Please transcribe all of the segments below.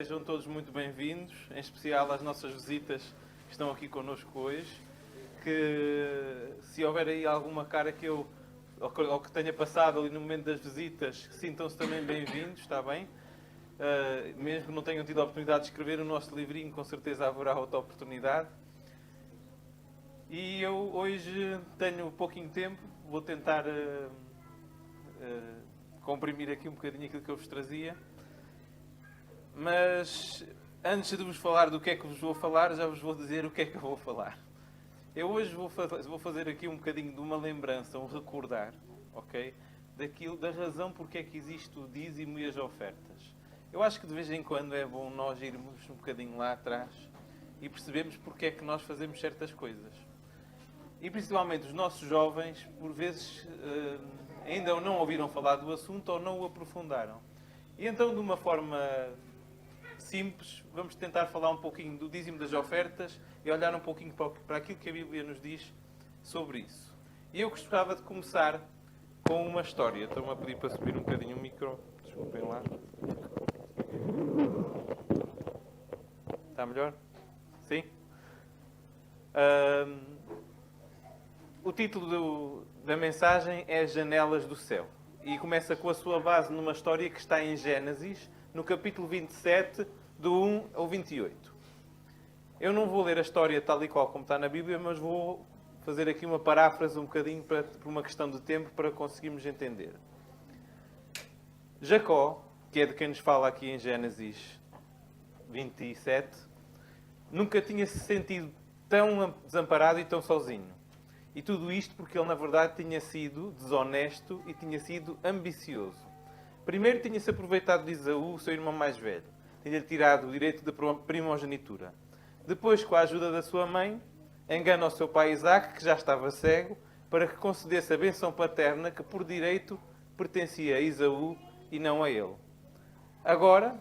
Sejam todos muito bem-vindos, em especial às nossas visitas que estão aqui connosco hoje. Que se houver aí alguma cara que eu, ou que tenha passado ali no momento das visitas, sintam-se também bem-vindos, está bem? Mesmo que não tenham tido a oportunidade de escrever o nosso livrinho, com certeza haverá outra oportunidade. E eu hoje tenho pouquinho tempo, vou tentar comprimir aqui um bocadinho aquilo que eu vos trazia. Mas antes de vos falar do que é que vos vou falar, já vos vou dizer o que é que eu vou falar. Eu hoje vou fazer aqui um bocadinho de uma lembrança, um recordar, ok? Da razão porque é que existe o dízimo e as ofertas. Eu acho que de vez em quando é bom nós irmos um bocadinho lá atrás e percebermos porque é que nós fazemos certas coisas. E principalmente os nossos jovens, por vezes, ainda não ouviram falar do assunto ou não o aprofundaram. E então, de uma forma simples, vamos tentar falar um pouquinho do dízimo das ofertas e olhar um pouquinho para aquilo que a Bíblia nos diz sobre isso. E eu gostava de começar com uma história. Estão-me a pedir para subir um bocadinho o micro. Desculpem lá. Está melhor? Sim? O título da mensagem é Janelas do Céu. E começa com a sua base numa história que está em Gênesis, no capítulo 27, do 1 ao 28. Eu não vou ler a história tal e qual como está na Bíblia, mas vou fazer aqui uma paráfrase um bocadinho por uma questão de tempo para conseguirmos entender. Jacó, que é de quem nos fala aqui em Gênesis 27, nunca tinha se sentido tão desamparado e tão sozinho. E tudo isto porque ele, na verdade, tinha sido desonesto e tinha sido ambicioso. Primeiro tinha-se aproveitado de Esaú, o seu irmão mais velho. Tinha-lhe tirado o direito de primogenitura. Depois, com a ajuda da sua mãe, engana o seu pai Isaque, que já estava cego, para que concedesse a bênção paterna que, por direito, pertencia a Esaú e não a ele. Agora,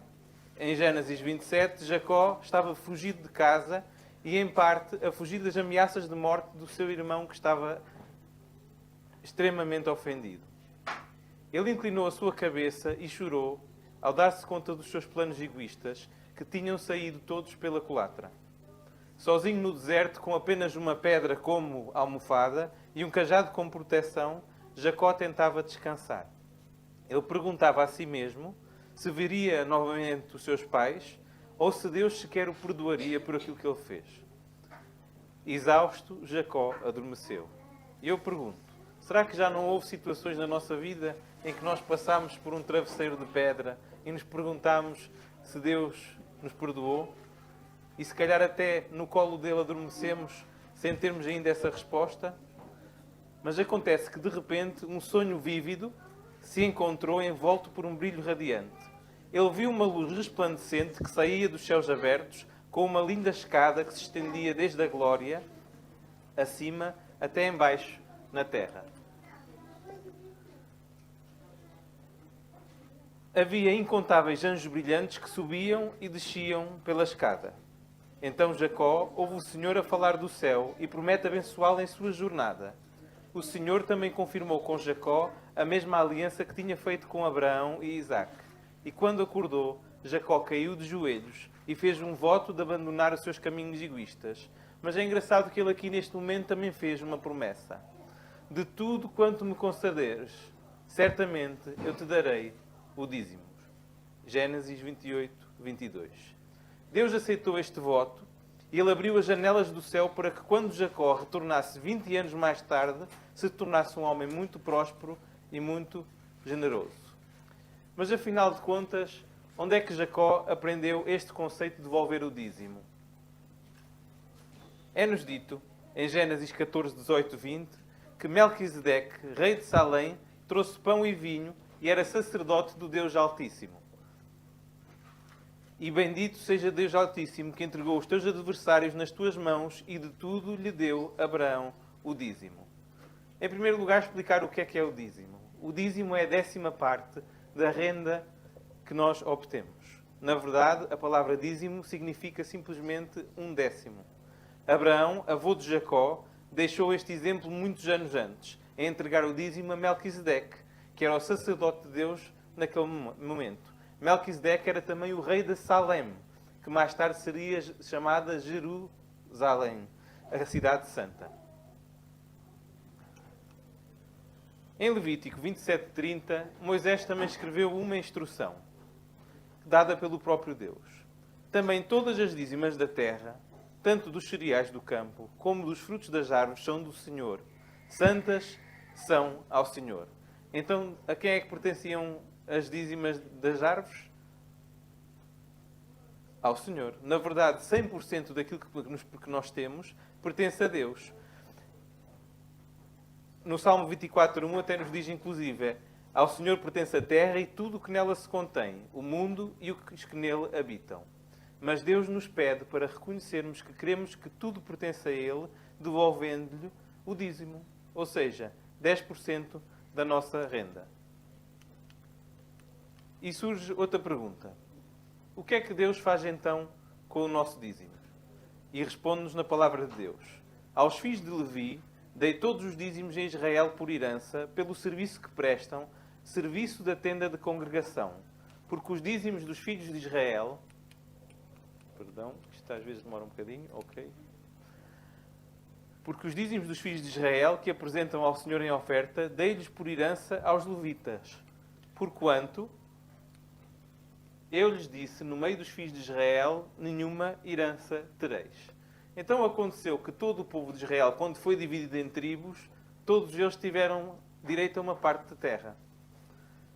em Gênesis 27, Jacó estava fugido de casa e, em parte, a fugir das ameaças de morte do seu irmão, que estava extremamente ofendido. Ele inclinou a sua cabeça e chorou ao dar-se conta dos seus planos egoístas, que tinham saído todos pela culatra. Sozinho no deserto, com apenas uma pedra como almofada e um cajado como proteção, Jacó tentava descansar. Ele perguntava a si mesmo se veria novamente os seus pais ou se Deus sequer o perdoaria por aquilo que ele fez. Exausto, Jacó adormeceu. E eu pergunto, será que já não houve situações na nossa vida em que nós passámos por um travesseiro de pedra e nos perguntámos se Deus nos perdoou? E se calhar até no colo dele adormecemos sem termos ainda essa resposta? Mas acontece que de repente um sonho vívido se encontrou envolto por um brilho radiante. Ele viu uma luz resplandecente que saía dos céus abertos com uma linda escada que se estendia desde a glória acima até embaixo na terra. Havia incontáveis anjos brilhantes que subiam e desciam pela escada. Então Jacó ouve o Senhor a falar do céu e promete abençoá-lo em sua jornada. O Senhor também confirmou com Jacó a mesma aliança que tinha feito com Abraão e Isaque. E quando acordou, Jacó caiu de joelhos e fez um voto de abandonar os seus caminhos egoístas. Mas é engraçado que ele aqui neste momento também fez uma promessa. De tudo quanto me concederes, certamente eu te darei o dízimo. Gênesis 28, 22. Deus aceitou este voto e ele abriu as janelas do céu para que quando Jacó retornasse 20 anos mais tarde, se tornasse um homem muito próspero e muito generoso. Mas afinal de contas, onde é que Jacó aprendeu este conceito de devolver o dízimo? É-nos dito, em Gênesis 14, 18, 20, que Melquisedeque, rei de Salém, trouxe pão e vinho e era sacerdote do Deus Altíssimo. E bendito seja Deus Altíssimo, que entregou os teus adversários nas tuas mãos e de tudo lhe deu Abraão o dízimo. Em primeiro lugar, explicar o que é o dízimo. O dízimo é a 10ª parte da renda que nós obtemos. Na verdade, a palavra dízimo significa simplesmente 1/10. Abraão, avô de Jacó, deixou este exemplo muitos anos antes, em entregar o dízimo a Melquisedeque, que era o sacerdote de Deus naquele momento. Melquisedeque era também o rei de Salém, que mais tarde seria chamada Jerusalém, a cidade santa. Em Levítico 27:30, Moisés também escreveu uma instrução, dada pelo próprio Deus. Também todas as dízimas da terra, tanto dos cereais do campo, como dos frutos das árvores, são do Senhor. Santas são ao Senhor. Então, a quem é que pertenciam as dízimas das árvores? Ao Senhor. Na verdade, 100% daquilo que nós temos pertence a Deus. No Salmo 24:1 até nos diz, inclusive, ao Senhor pertence a terra e tudo o que nela se contém, o mundo e os que nele habitam. Mas Deus nos pede para reconhecermos que queremos que tudo pertence a Ele, devolvendo-lhe o dízimo, ou seja, 10% da nossa renda. E surge outra pergunta. O que é que Deus faz então com o nosso dízimo? E responde-nos na palavra de Deus. Aos filhos de Levi, dei todos os dízimos em Israel por herança, pelo serviço que prestam, serviço da tenda de congregação. Porque os dízimos dos filhos de Israel... Perdão, isto às vezes demora um bocadinho, ok. Porque os dízimos dos filhos de Israel, que apresentam ao Senhor em oferta, dei-lhes por herança aos levitas. Porquanto, eu lhes disse, no meio dos filhos de Israel, nenhuma herança tereis. Então aconteceu que todo o povo de Israel, quando foi dividido em tribos, todos eles tiveram direito a uma parte de terra.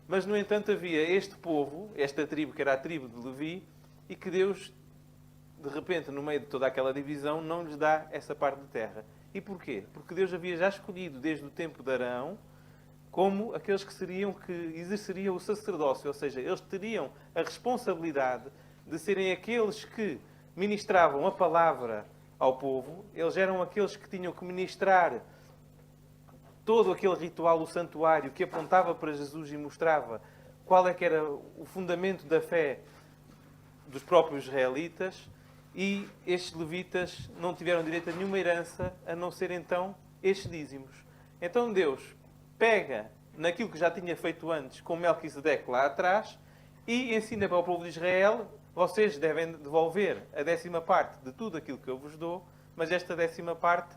Mas, no entanto, havia este povo, esta tribo, que era a tribo de Levi, e que Deus, de repente, no meio de toda aquela divisão, não lhes dá essa parte de terra. E porquê? Porque Deus havia já escolhido, desde o tempo de Arão, como aqueles que exerceriam o sacerdócio, ou seja, eles teriam a responsabilidade de serem aqueles que ministravam a palavra ao povo, eles eram aqueles que tinham que ministrar todo aquele ritual, o santuário, que apontava para Jesus e mostrava qual é que era o fundamento da fé dos próprios israelitas, e estes levitas não tiveram direito a nenhuma herança, a não ser então estes dízimos. Então Deus pega naquilo que já tinha feito antes com Melquisedeque lá atrás e ensina para o povo de Israel: vocês devem devolver a 10ª parte de tudo aquilo que eu vos dou, mas esta 10ª parte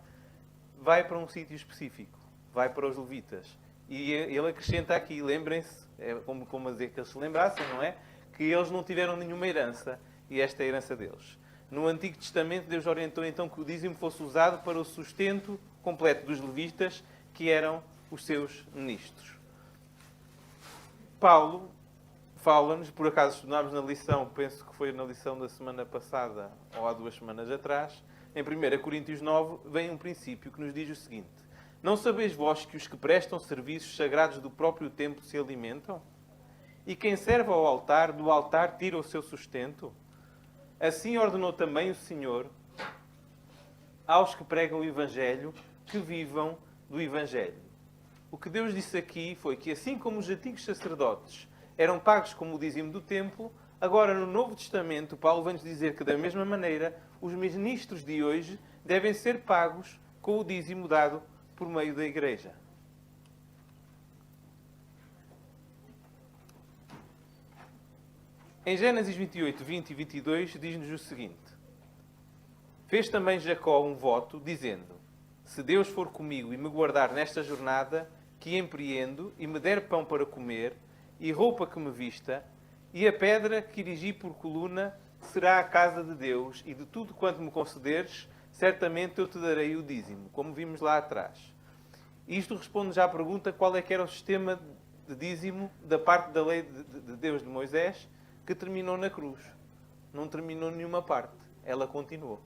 vai para um sítio específico, vai para os levitas. E ele acrescenta aqui, lembrem-se, é como a dizer que eles se lembrassem, não é? Que eles não tiveram nenhuma herança e esta é a herança deles. No Antigo Testamento, Deus orientou então que o dízimo fosse usado para o sustento completo dos levitas, que eram os seus ministros. Paulo fala-nos, por acaso estudámos na lição, penso que foi na lição da semana passada ou há 2 semanas atrás, em 1 Coríntios 9, vem um princípio que nos diz o seguinte: não sabeis vós que os que prestam serviços sagrados do próprio templo se alimentam? E quem serve ao altar, do altar tira o seu sustento? Assim ordenou também o Senhor aos que pregam o Evangelho que vivam do Evangelho. O que Deus disse aqui foi que, assim como os antigos sacerdotes eram pagos como o dízimo do templo, agora no Novo Testamento, Paulo vem-nos dizer que, da mesma maneira, os ministros de hoje devem ser pagos com o dízimo dado por meio da Igreja. Em Gênesis 28, 20 e 22, diz-nos o seguinte: fez também Jacó um voto, dizendo: se Deus for comigo e me guardar nesta jornada que empreendo, e me der pão para comer, e roupa que me vista, e a pedra que erigi por coluna será a casa de Deus, e de tudo quanto me concederes, certamente eu te darei o dízimo, como vimos lá atrás. Isto responde já à pergunta qual é que era o sistema de dízimo da parte da lei de Deus de Moisés, que terminou na cruz. Não terminou nenhuma parte. Ela continuou.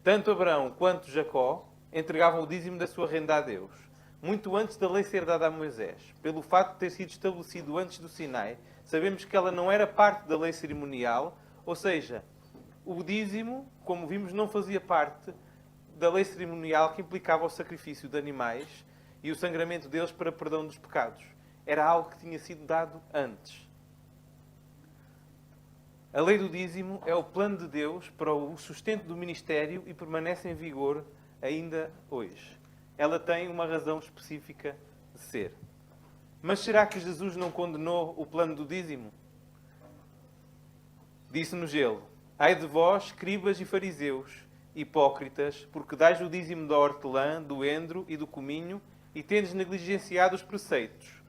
Tanto Abraão quanto Jacó entregavam o dízimo da sua renda a Deus, muito antes da lei ser dada a Moisés. Pelo facto de ter sido estabelecido antes do Sinai, sabemos que ela não era parte da lei cerimonial, ou seja, o dízimo, como vimos, não fazia parte da lei cerimonial que implicava o sacrifício de animais e o sangramento deles para perdão dos pecados. Era algo que tinha sido dado antes. A lei do dízimo é o plano de Deus para o sustento do ministério e permanece em vigor ainda hoje. Ela tem uma razão específica de ser. Mas será que Jesus não condenou o plano do dízimo? Disse-nos ele: ai de vós, escribas e fariseus, hipócritas, porque dais o dízimo da hortelã, do endro e do cominho, e tendes negligenciado os preceitos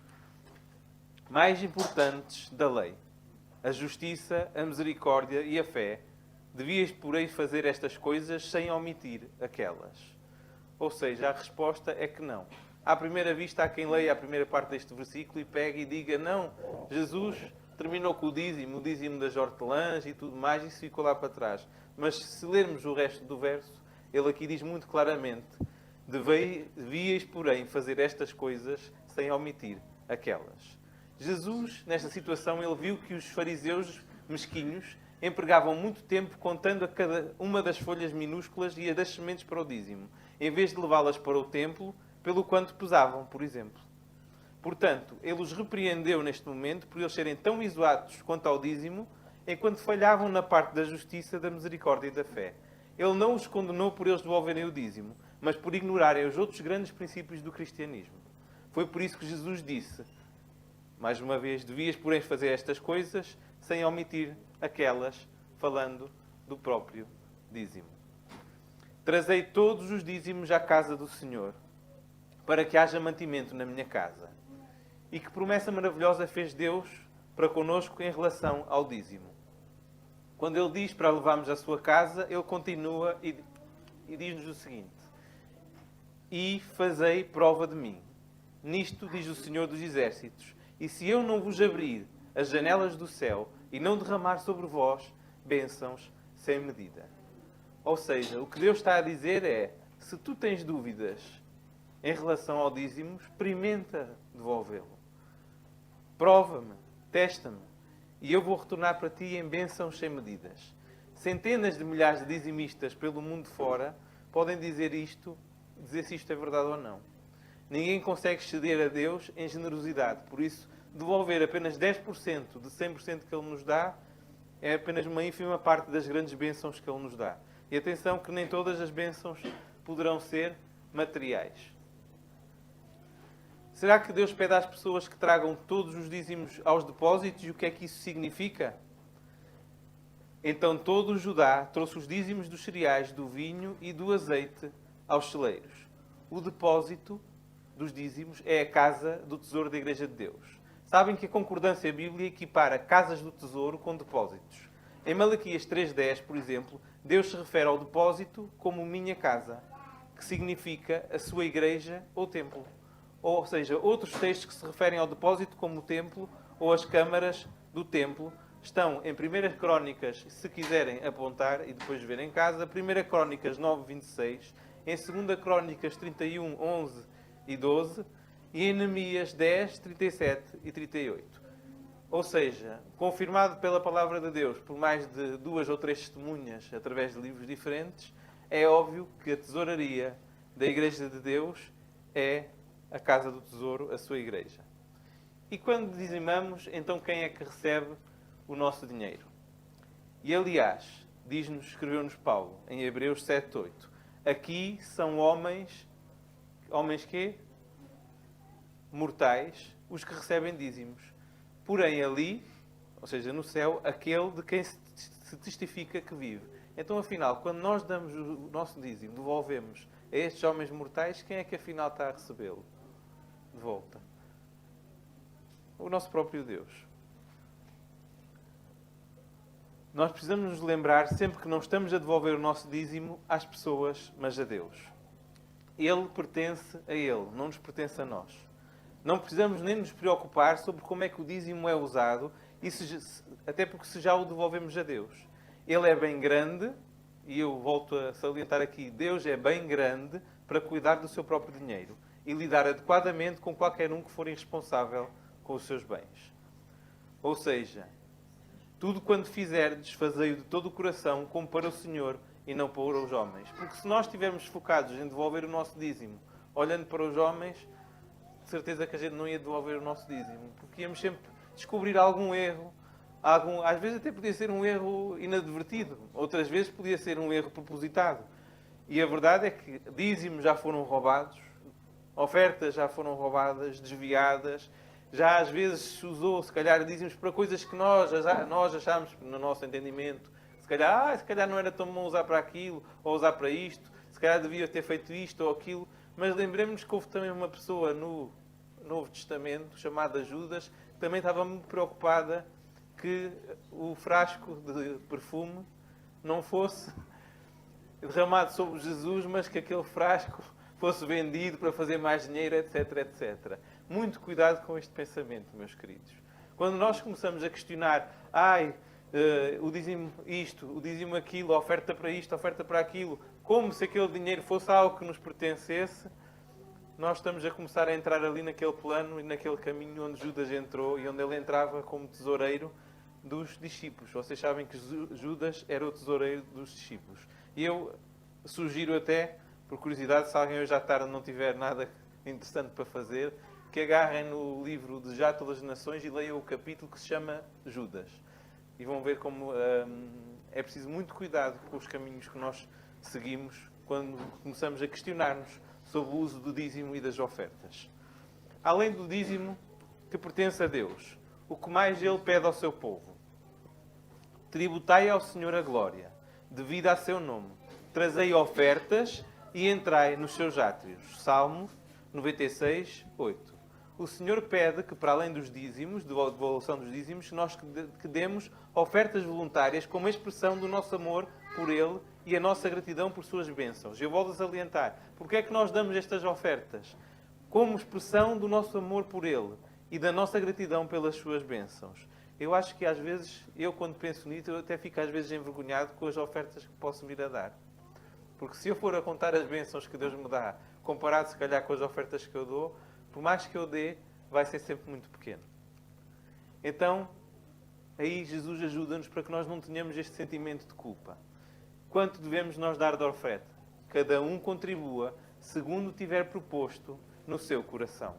mais importantes da lei: a justiça, a misericórdia e a fé. Devias, porém, fazer estas coisas sem omitir aquelas. Ou seja, a resposta é que não. À primeira vista, há quem leia a primeira parte deste versículo e pegue e diga: não, Jesus terminou com o dízimo das hortelãs e tudo mais, e isso ficou lá para trás. Mas se lermos o resto do verso, ele aqui diz muito claramente: devias, porém, fazer estas coisas sem omitir aquelas. Jesus, nesta situação, ele viu que os fariseus mesquinhos empregavam muito tempo contando a cada uma das folhas minúsculas e a das sementes para o dízimo, em vez de levá-las para o templo, pelo quanto pesavam, por exemplo. Portanto, ele os repreendeu neste momento por eles serem tão exatos quanto ao dízimo, enquanto falhavam na parte da justiça, da misericórdia e da fé. Ele não os condenou por eles devolverem o dízimo, mas por ignorarem os outros grandes princípios do cristianismo. Foi por isso que Jesus disse, mais uma vez: devias, porém, fazer estas coisas sem omitir aquelas, falando do próprio dízimo. Trazei todos os dízimos à casa do Senhor, para que haja mantimento na minha casa. E que promessa maravilhosa fez Deus para connosco em relação ao dízimo. Quando Ele diz para levarmos à sua casa, Ele continua e diz-nos o seguinte: e fazei prova de mim. Nisto diz o Senhor dos Exércitos: e se eu não vos abrir as janelas do céu e não derramar sobre vós bênçãos sem medida. Ou seja, o que Deus está a dizer é: se tu tens dúvidas em relação ao dízimo, experimenta devolvê-lo. Prova-me, testa-me, e eu vou retornar para ti em bênçãos sem medidas. Centenas de milhares de dizimistas pelo mundo fora podem dizer se isto é verdade ou não. Ninguém consegue exceder a Deus em generosidade. Por isso, devolver apenas 10% de 100% que Ele nos dá é apenas uma ínfima parte das grandes bênçãos que Ele nos dá. E atenção que nem todas as bênçãos poderão ser materiais. Será que Deus pede às pessoas que tragam todos os dízimos aos depósitos? E o que é que isso significa? Então todo o Judá trouxe os dízimos dos cereais, do vinho e do azeite aos celeiros. O depósito dos dízimos é a casa do tesouro da Igreja de Deus. Sabem que a concordância bíblica equipara casas do tesouro com depósitos. Em Malaquias 3:10, por exemplo, Deus se refere ao depósito como minha casa, que significa a sua igreja ou templo. Ou seja, outros textos que se referem ao depósito como o templo ou as câmaras do templo estão em 1 Crónicas, se quiserem apontar e depois ver em casa, 1 Crónicas 9:26, em 2 Crónicas 31, 11 e 12 e em Neemias 10, 37 e 38. Ou seja, confirmado pela palavra de Deus por mais de 2 ou 3 testemunhas através de livros diferentes, é óbvio que a tesouraria da Igreja de Deus é a casa do tesouro, a sua igreja. E quando dizimamos, então quem é que recebe o nosso dinheiro? E aliás, escreveu-nos Paulo, em Hebreus 7:8. Aqui são homens quê? Mortais, os que recebem dízimos. Porém ali, ou seja, no céu, aquele de quem se testifica que vive. Então, afinal, quando nós damos o nosso dízimo, devolvemos a estes homens mortais, quem é que afinal está a recebê-lo de volta? O nosso próprio Deus. Nós precisamos nos lembrar, sempre que não estamos a devolver o nosso dízimo às pessoas, mas a Deus. Ele pertence a Ele, não nos pertence a nós. Não precisamos nem nos preocupar sobre como é que o dízimo é usado, até porque se já o devolvemos a Deus. Ele é bem grande, e eu volto a salientar aqui, Deus é bem grande para cuidar do seu próprio dinheiro e lidar adequadamente com qualquer um que for irresponsável com os seus bens. Ou seja, tudo quanto fizerdes, fazei-o de todo o coração, como para o Senhor e não para os homens. Porque se nós estivermos focados em devolver o nosso dízimo, olhando para os homens, de certeza que a gente não ia devolver o nosso dízimo. Porque íamos sempre descobrir algum erro. Às vezes até podia ser um erro inadvertido. Outras vezes podia ser um erro propositado. E a verdade é que dízimos já foram roubados, ofertas já foram roubadas, desviadas, Já às vezes usou, se calhar, dízimos para coisas que nós achámos, no nosso entendimento, se calhar não era tão bom usar para aquilo, ou usar para isto, se calhar devia ter feito isto ou aquilo, mas lembremos que houve também uma pessoa no Novo Testamento, chamada Judas, que também estava muito preocupada que o frasco de perfume não fosse derramado sobre Jesus, mas que aquele frasco fosse vendido para fazer mais dinheiro, etc, etc. Muito cuidado com este pensamento, meus queridos. Quando nós começamos a questionar, o dízimo isto, o dízimo aquilo, a oferta para isto, a oferta para aquilo, como se aquele dinheiro fosse algo que nos pertencesse, nós estamos a começar a entrar ali naquele plano e naquele caminho onde Judas entrou e onde ele entrava como tesoureiro dos discípulos. Vocês sabem que Judas era o tesoureiro dos discípulos. E eu sugiro até, por curiosidade, se alguém hoje à tarde não tiver nada interessante para fazer, que agarrem no livro de Já Todas as Nações e leiam o capítulo que se chama Judas. E vão ver como é preciso muito cuidado com os caminhos que nós seguimos quando começamos a questionar-nos sobre o uso do dízimo e das ofertas. Além do dízimo que pertence a Deus, o que mais Ele pede ao seu povo? Tributai ao Senhor a glória, devido a seu nome. Trazei ofertas e entrai nos seus átrios. Salmo 96, 8. O Senhor pede que, para além dos dízimos, de devolução dos dízimos, nós que demos ofertas voluntárias como expressão do nosso amor por Ele e a nossa gratidão por suas bênçãos. Eu volto a salientar. Porque é que nós damos estas ofertas? Como expressão do nosso amor por Ele e da nossa gratidão pelas suas bênçãos. Eu acho que às vezes, quando penso nisso, eu até fico às vezes envergonhado com as ofertas que posso vir a dar. Porque se eu for a contar as bênçãos que Deus me dá, comparado se calhar com as ofertas que eu dou, por mais que eu dê, vai ser sempre muito pequeno. Então, aí Jesus ajuda-nos para que nós não tenhamos este sentimento de culpa. Quanto devemos nós dar de oferta? Cada um contribua segundo tiver proposto no seu coração.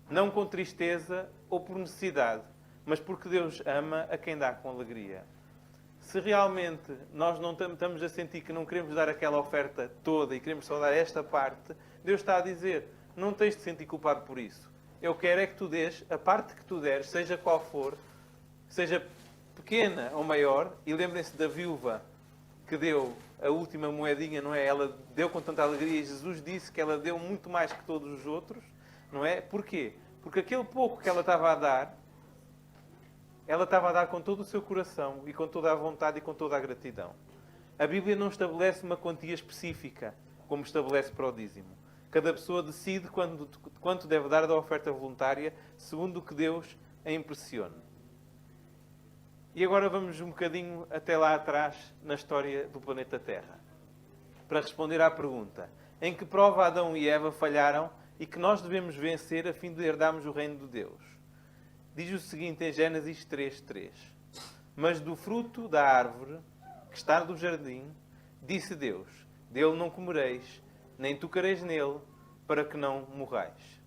Não com tristeza ou por necessidade, mas porque Deus ama a quem dá com alegria. Se realmente nós não estamos a sentir que não queremos dar aquela oferta toda e queremos só dar esta parte, Deus está a dizer, não tens de sentir culpado por isso. Eu quero é que tu dês, a parte que tu deres, seja qual for, seja pequena ou maior, e lembrem-se da viúva que deu a última moedinha, não é? Ela deu com tanta alegria e Jesus disse que ela deu muito mais que todos os outros, não é? Porquê? Porque aquele pouco que ela estava a dar com todo o seu coração e com toda a vontade e com toda a gratidão. A Bíblia não estabelece uma quantia específica, como estabelece para o dízimo. Cada pessoa decide quanto deve dar da oferta voluntária, segundo o que Deus a impressione. E agora vamos um bocadinho até lá atrás na história do planeta Terra, para responder à pergunta: em que prova Adão e Eva falharam e que nós devemos vencer a fim de herdarmos o reino de Deus? Diz o seguinte em Gênesis 3:3: Mas do fruto da árvore que está no jardim, disse Deus: dele não comereis, nem tocareis nele, para que não morrais.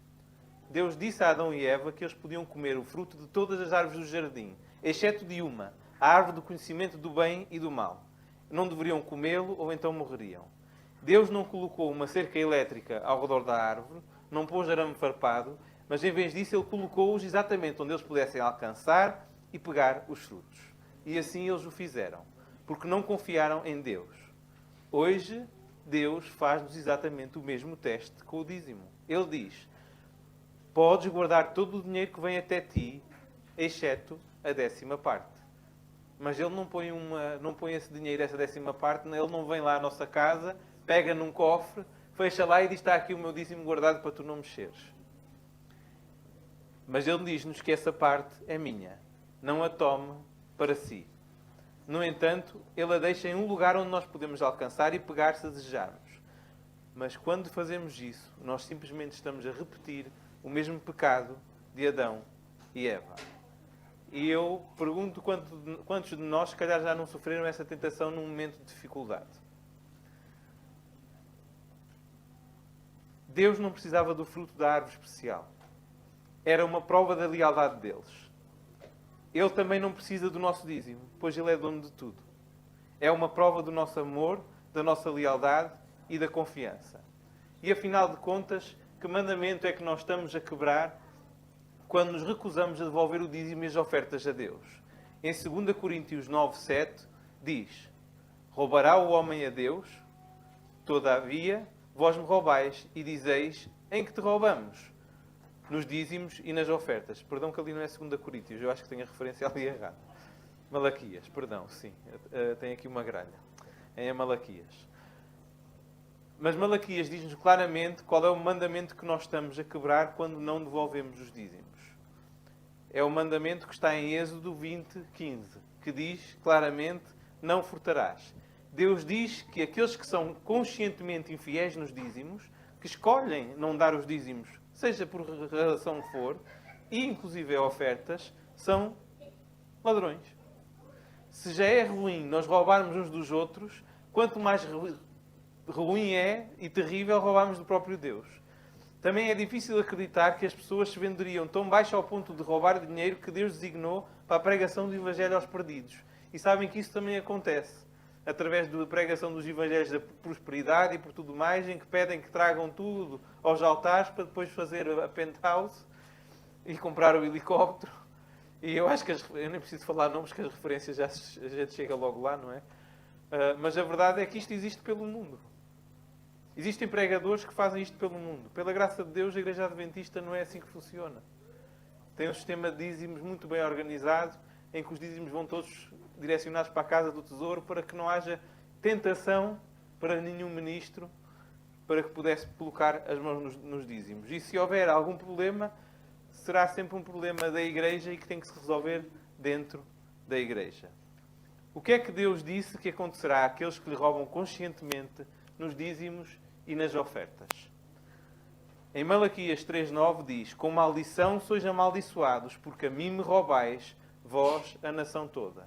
Deus disse a Adão e Eva que eles podiam comer o fruto de todas as árvores do jardim, exceto de uma, a árvore do conhecimento do bem e do mal. Não deveriam comê-lo ou então morreriam. Deus não colocou uma cerca elétrica ao redor da árvore, não pôs arame farpado, mas em vez disso ele colocou-os exatamente onde eles pudessem alcançar e pegar os frutos. E assim eles o fizeram, porque não confiaram em Deus. Hoje, Deus faz-nos exatamente o mesmo teste com o dízimo. Ele diz: podes guardar todo o dinheiro que vem até ti, exceto a 10ª parte. Mas ele não põe esse dinheiro, essa 10ª parte, ele não vem lá à nossa casa, pega num cofre, fecha lá e diz: está aqui o meu dízimo guardado para tu não mexeres. Mas ele diz-nos que essa parte é minha. Não a tome para si. No entanto, ele a deixa em um lugar onde nós podemos alcançar e pegar se desejarmos. Mas quando fazemos isso, nós simplesmente estamos a repetir o mesmo pecado de Adão e Eva. E eu pergunto quantos de nós, se calhar, já não sofreram essa tentação num momento de dificuldade. Deus não precisava do fruto da árvore especial. Era uma prova da lealdade deles. Ele também não precisa do nosso dízimo, pois Ele é dono de tudo. É uma prova do nosso amor, da nossa lealdade e da confiança. E afinal de contas, que mandamento é que nós estamos a quebrar quando nos recusamos a devolver o dízimo e as ofertas a Deus. Em 2 Coríntios 9:7 diz: roubará o homem a Deus? Todavia, vós me roubais e dizeis: em que te roubamos? Nos dízimos e nas ofertas. Perdão que ali não é 2 Coríntios, eu acho que tenho a referência ali errada. Malaquias, perdão, sim. Tem aqui uma gralha. É Malaquias. Mas Malaquias diz-nos claramente qual é o mandamento que nós estamos a quebrar quando não devolvemos os dízimos. É o mandamento que está em Êxodo 20:15, que diz claramente: não furtarás. Deus diz que aqueles que são conscientemente infiéis nos dízimos, que escolhem não dar os dízimos, seja por razão que for, e inclusive ofertas, são ladrões. Se já é ruim nós roubarmos uns dos outros, quanto mais ruim é e terrível roubarmos do próprio Deus. Também é difícil acreditar que as pessoas se venderiam tão baixo ao ponto de roubar dinheiro que Deus designou para a pregação do Evangelho aos perdidos. E sabem que isso também acontece. Através da pregação dos Evangelhos da prosperidade e por tudo mais, em que pedem que tragam tudo aos altares para depois fazer a penthouse e comprar o helicóptero. E eu acho que eu nem preciso falar nomes, que as referências a gente chega logo lá, não é? Mas a verdade é que isto existe pelo mundo. Existem pregadores que fazem isto pelo mundo. Pela graça de Deus, a Igreja Adventista não é assim que funciona. Tem um sistema de dízimos muito bem organizado, em que os dízimos vão todos direcionados para a casa do tesouro, para que não haja tentação para nenhum ministro para que pudesse colocar as mãos nos dízimos. E se houver algum problema, será sempre um problema da Igreja e que tem que se resolver dentro da Igreja. O que é que Deus disse que acontecerá àqueles que lhe roubam conscientemente nos dízimos e nas ofertas? Em Malaquias 3:9 diz: com maldição sois amaldiçoados, porque a mim me roubais, vós, a nação toda.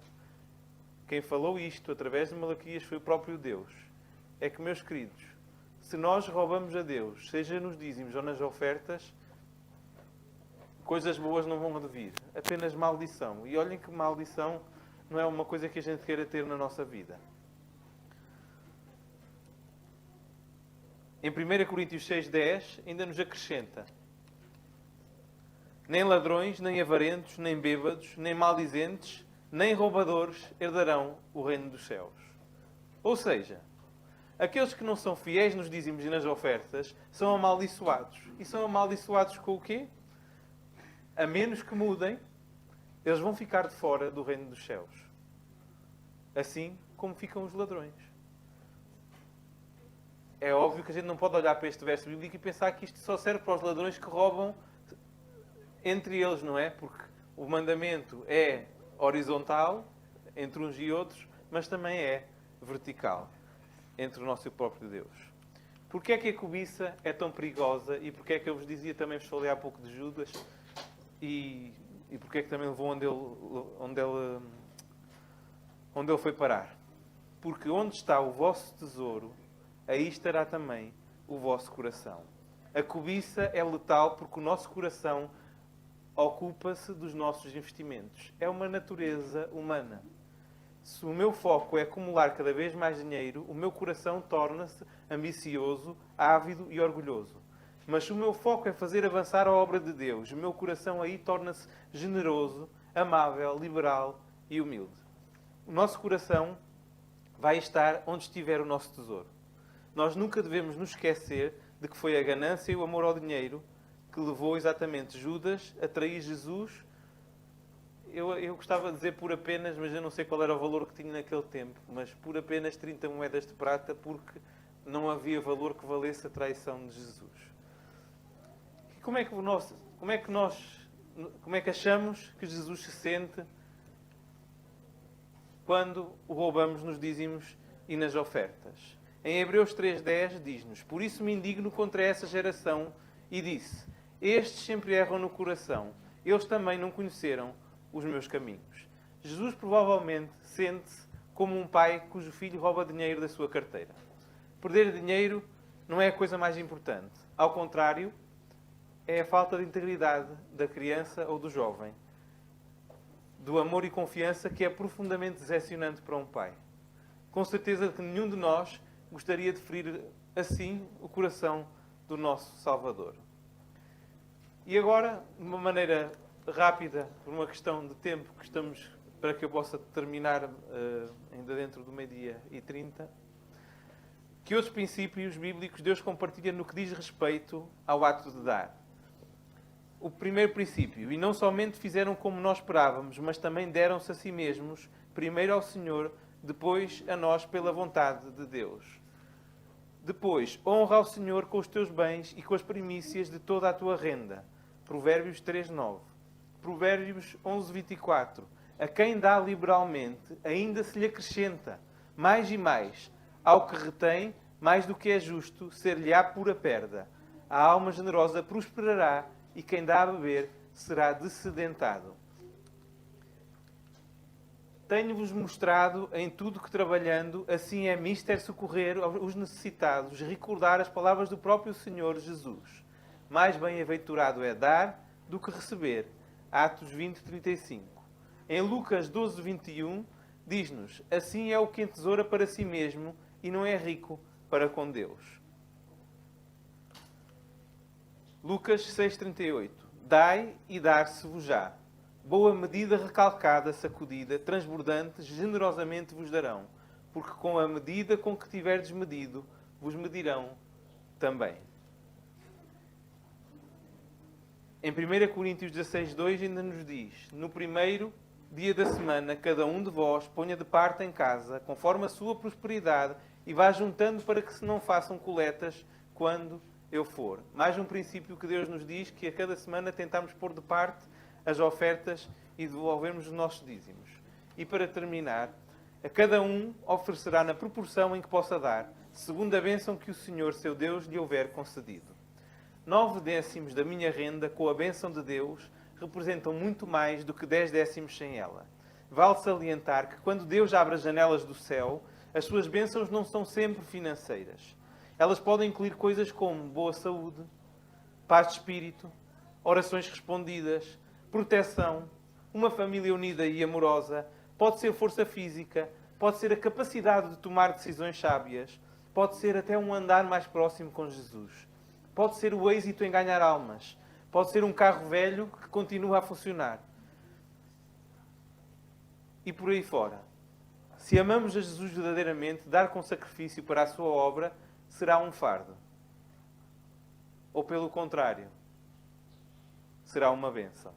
Quem falou isto através de Malaquias foi o próprio Deus. É que, meus queridos, se nós roubamos a Deus, seja nos dízimos ou nas ofertas, coisas boas não vão advir, apenas maldição. E olhem que maldição não é uma coisa que a gente queira ter na nossa vida. Em 1 Coríntios 6:10 ainda nos acrescenta: nem ladrões, nem avarentos, nem bêbados, nem maldizentes, nem roubadores herdarão o reino dos céus. Ou seja, aqueles que não são fiéis nos dízimos e nas ofertas são amaldiçoados. E são amaldiçoados com o quê? A menos que mudem, eles vão ficar de fora do reino dos céus. Assim como ficam os ladrões. É óbvio que a gente não pode olhar para este verso bíblico e pensar que isto só serve para os ladrões que roubam entre eles, não é? Porque o mandamento é horizontal, entre uns e outros, mas também é vertical, entre o nosso e o próprio Deus. Porquê é que a cobiça é tão perigosa e porquê é que eu vos dizia, também vos falei há pouco de Judas, e porquê é que também levou onde ele foi parar? Porque onde está o vosso tesouro, aí estará também o vosso coração. A cobiça é letal porque o nosso coração ocupa-se dos nossos investimentos. É uma natureza humana. Se o meu foco é acumular cada vez mais dinheiro, o meu coração torna-se ambicioso, ávido e orgulhoso. Mas se o meu foco é fazer avançar a obra de Deus, o meu coração aí torna-se generoso, amável, liberal e humilde. O nosso coração vai estar onde estiver o nosso tesouro. Nós nunca devemos nos esquecer de que foi a ganância e o amor ao dinheiro que levou exatamente Judas a trair Jesus. Eu gostava de dizer por apenas, mas eu não sei qual era o valor que tinha naquele tempo, mas por apenas 30 moedas de prata, porque não havia valor que valesse a traição de Jesus. E como é que achamos que Jesus se sente quando o roubamos nos dízimos e nas ofertas? Em Hebreus 3:10 diz-nos: por isso me indigno contra essa geração e disse: estes sempre erram no coração, eles também não conheceram os meus caminhos. Jesus provavelmente sente-se como um pai cujo filho rouba dinheiro da sua carteira. Perder dinheiro não é a coisa mais importante. Ao contrário, é a falta de integridade da criança ou do jovem, do amor e confiança que é profundamente decepcionante para um pai. Com certeza que nenhum de nós gostaria de ferir assim o coração do nosso Salvador. E agora, de uma maneira rápida, por uma questão de tempo que estamos, para que eu possa terminar ainda dentro do 12h30, que outros princípios bíblicos Deus compartilha no que diz respeito ao ato de dar. O primeiro princípio: e não somente fizeram como nós esperávamos, mas também deram-se a si mesmos, primeiro ao Senhor, depois a nós pela vontade de Deus. Depois, honra ao Senhor com os teus bens e com as primícias de toda a tua renda. Provérbios 3:9. Provérbios 11:24. A quem dá liberalmente, ainda se lhe acrescenta, mais e mais. Ao que retém, mais do que é justo, ser-lhe-á pura perda. A alma generosa prosperará, e quem dá a beber será dessedentado. Tenho-vos mostrado em tudo que trabalhando, assim é mister socorrer os necessitados, recordar as palavras do próprio Senhor Jesus. Mais bem-aventurado é dar do que receber. Atos 20:35. Em Lucas 12:21, diz-nos: assim é o que entesoura para si mesmo e não é rico para com Deus. Lucas 6:38. Dai e dar-se-vos-á. Boa medida, recalcada, sacudida, transbordante, generosamente vos darão. Porque com a medida com que tiverdes medido, vos medirão também. Em 1 Coríntios 16:2 ainda nos diz: no primeiro dia da semana, cada um de vós ponha de parte em casa, conforme a sua prosperidade, e vá juntando para que se não façam coletas quando eu for. Mais um princípio que Deus nos diz, que a cada semana tentamos pôr de parte as ofertas e devolvermos os nossos dízimos. E para terminar, a cada um oferecerá na proporção em que possa dar, segundo a bênção que o Senhor, seu Deus, lhe houver concedido. 9 décimos da minha renda, com a bênção de Deus, representam muito mais do que 10 décimos sem ela. Vale salientar que quando Deus abre as janelas do céu, as suas bênçãos não são sempre financeiras. Elas podem incluir coisas como boa saúde, paz de espírito, orações respondidas, proteção, uma família unida e amorosa, pode ser força física, pode ser a capacidade de tomar decisões sábias, pode ser até um andar mais próximo com Jesus, pode ser o êxito em ganhar almas, pode ser um carro velho que continua a funcionar. E por aí fora. Se amamos a Jesus verdadeiramente, dar com sacrifício para a sua obra será um fardo. Ou pelo contrário, será uma bênção.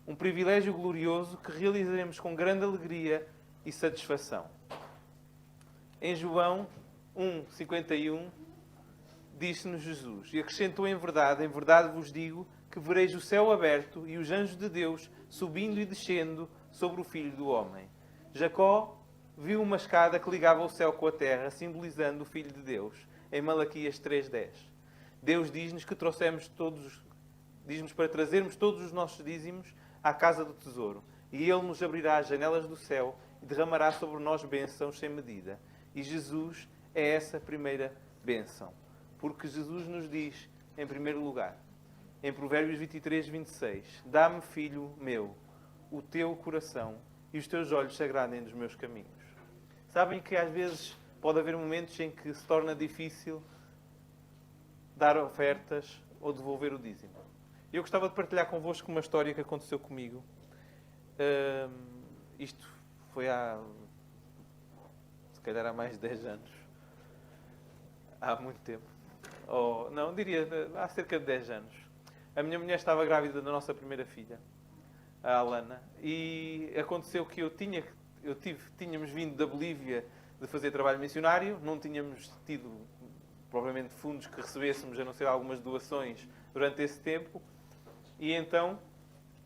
Um privilégio glorioso que realizaremos com grande alegria e satisfação. Em João 1:51, disse-nos Jesus, e acrescentou em verdade vos digo, que vereis o céu aberto e os anjos de Deus subindo e descendo sobre o Filho do Homem. Jacó viu uma escada que ligava o céu com a terra, simbolizando o Filho de Deus, em Malaquias 3:10. Deus diz-nos que diz-nos para trazermos todos os nossos dízimos à casa do tesouro, e Ele nos abrirá as janelas do céu e derramará sobre nós bênçãos sem medida. E Jesus é essa primeira bênção. Porque Jesus nos diz, em primeiro lugar, em Provérbios 23:26, dá-me, filho meu, o teu coração e os teus olhos se agradem dos meus caminhos. Sabem que às vezes pode haver momentos em que se torna difícil dar ofertas ou devolver o dízimo. Eu gostava de partilhar convosco uma história que aconteceu comigo. Isto foi se calhar há mais de 10 anos. Há muito tempo. Não, diria há cerca de 10 anos. A minha mulher estava grávida da nossa primeira filha, a Alana, e aconteceu que tínhamos vindo da Bolívia de fazer trabalho missionário, não tínhamos tido provavelmente fundos que recebêssemos, a não ser algumas doações durante esse tempo, e então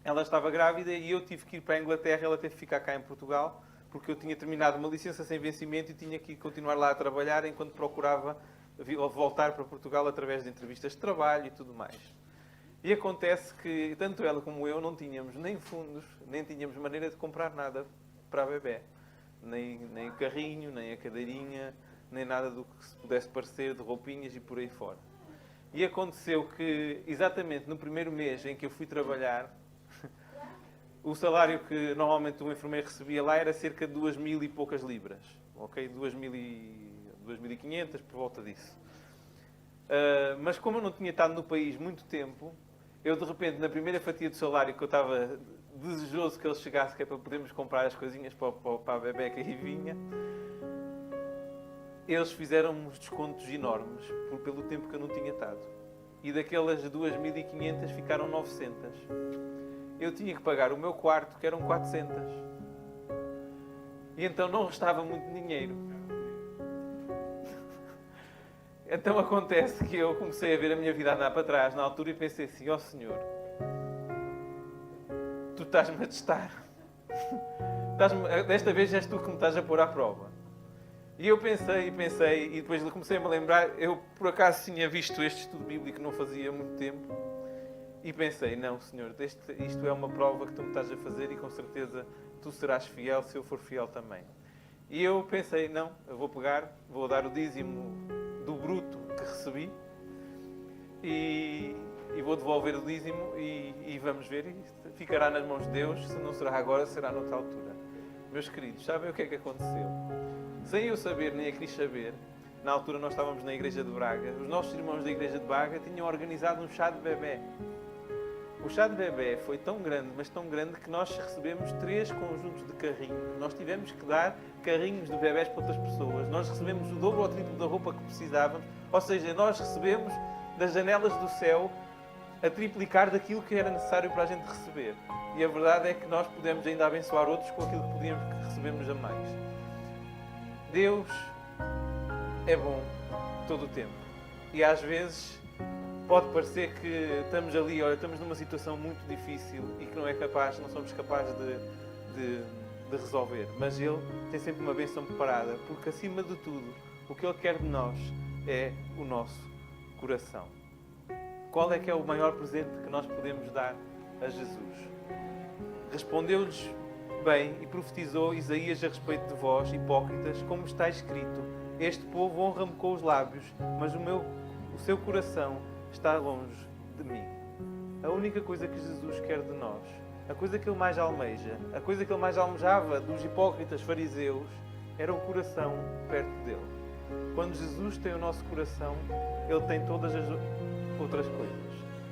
ela estava grávida e eu tive que ir para a Inglaterra, ela teve que ficar cá em Portugal, porque eu tinha terminado uma licença sem vencimento e tinha que continuar lá a trabalhar enquanto procurava voltar para Portugal através de entrevistas de trabalho e tudo mais. E acontece que tanto ela como eu não tínhamos nem fundos, nem tínhamos maneira de comprar nada para a bebé. Nem o carrinho, nem a cadeirinha, nem nada do que se pudesse parecer, de roupinhas e por aí fora. E aconteceu que, exatamente no primeiro mês em que eu fui trabalhar, o salário que normalmente um enfermeiro recebia lá era cerca de 2.000 e poucas libras. Ok? 2.500, por volta disso. Mas como eu não tinha estado no país muito tempo, Eu, de repente, na primeira fatia do salário que eu estava desejoso que ele chegasse, que é para podermos comprar as coisinhas para a bebé que aí vinha, eles fizeram uns descontos enormes pelo tempo que eu não tinha estado. E daquelas 2.500 ficaram 900. Eu tinha que pagar o meu quarto, que eram 400. E então não restava muito dinheiro. Então acontece que eu comecei a ver a minha vida andar para trás na altura e pensei assim: ó Senhor, Tu estás-me a testar. Desta vez és Tu que me estás a pôr à prova. E eu pensei, e depois comecei-me a lembrar, eu por acaso tinha visto este estudo bíblico não fazia muito tempo, e pensei, não Senhor, isto é uma prova que Tu me estás a fazer e com certeza Tu serás fiel se eu for fiel também. E eu pensei, não, eu vou pegar, vou dar o dízimo do bruto que recebi e vou devolver o dízimo e vamos ver, e ficará nas mãos de Deus, se não será agora, será noutra altura. Meus queridos, sabem o que é que aconteceu? Sem eu saber, nem a querer saber, na altura nós estávamos na igreja de Braga, os nossos irmãos da igreja de Braga tinham organizado um chá de bebé. O chá de bebé foi tão grande, mas tão grande, que nós recebemos 3 conjuntos de carrinhos. Nós tivemos que dar carrinhos de bebés para outras pessoas. Nós recebemos o dobro ou o triplo da roupa que precisávamos. Ou seja, nós recebemos das janelas do céu a triplicar daquilo que era necessário para a gente receber. E a verdade é que nós podemos ainda abençoar outros com aquilo que recebemos a mais. Deus é bom todo o tempo. E às vezes pode parecer que estamos ali, olha, estamos numa situação muito difícil e que não somos capazes de resolver. Mas Ele tem sempre uma bênção preparada, porque acima de tudo, o que Ele quer de nós é o nosso coração. Qual é que é o maior presente que nós podemos dar a Jesus? Respondeu-lhes bem e profetizou Isaías a respeito de vós, hipócritas, como está escrito: este povo honra-me com os lábios, mas o seu coração está longe de mim. A única coisa que Jesus quer de nós, a coisa que Ele mais almeja, a coisa que Ele mais almejava dos hipócritas fariseus, era o coração perto dEle. Quando Jesus tem o nosso coração, Ele tem todas as outras coisas.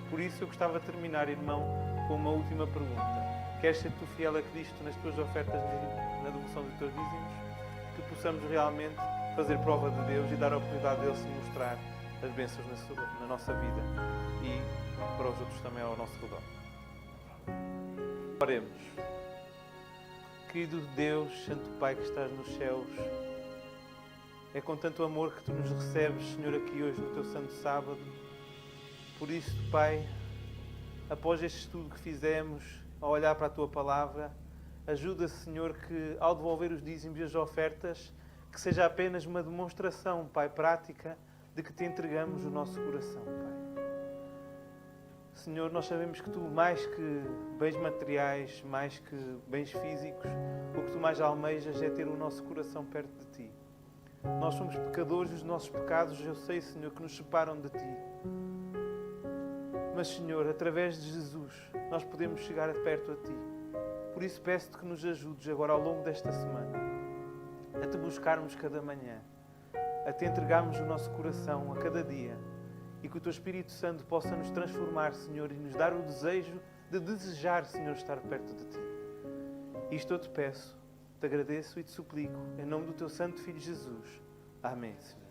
Por isso eu gostava de terminar, irmão, com uma última pergunta. Queres ser tu fiel a Cristo nas tuas ofertas, na devolução dos teus dízimos? Que possamos realmente fazer prova de Deus e dar a oportunidade dele se mostrar as bênçãos na nossa vida e para os outros também ao nosso redor. Oremos. Querido Deus, Santo Pai que estás nos céus, é com tanto amor que Tu nos recebes, Senhor, aqui hoje no Teu Santo Sábado. Por isso, Pai, após este estudo que fizemos, a olhar para a Tua Palavra, ajuda, Senhor, que ao devolver os dízimos e as ofertas, que seja apenas uma demonstração, Pai, prática, de que Te entregamos o nosso coração, Pai. Senhor, nós sabemos que Tu, mais que bens materiais, mais que bens físicos, o que Tu mais almejas é ter o nosso coração perto de Ti. Nós somos pecadores e os nossos pecados, eu sei, Senhor, que nos separam de Ti. Mas, Senhor, através de Jesus, nós podemos chegar perto a Ti. Por isso peço-Te que nos ajudes agora ao longo desta semana a Te buscarmos cada manhã, a Te entregarmos o nosso coração a cada dia e que o Teu Espírito Santo possa nos transformar, Senhor, e nos dar o desejo de desejar, Senhor, estar perto de Ti. Isto eu Te peço, Te agradeço e Te suplico, em nome do Teu Santo Filho Jesus. Amém, Senhor.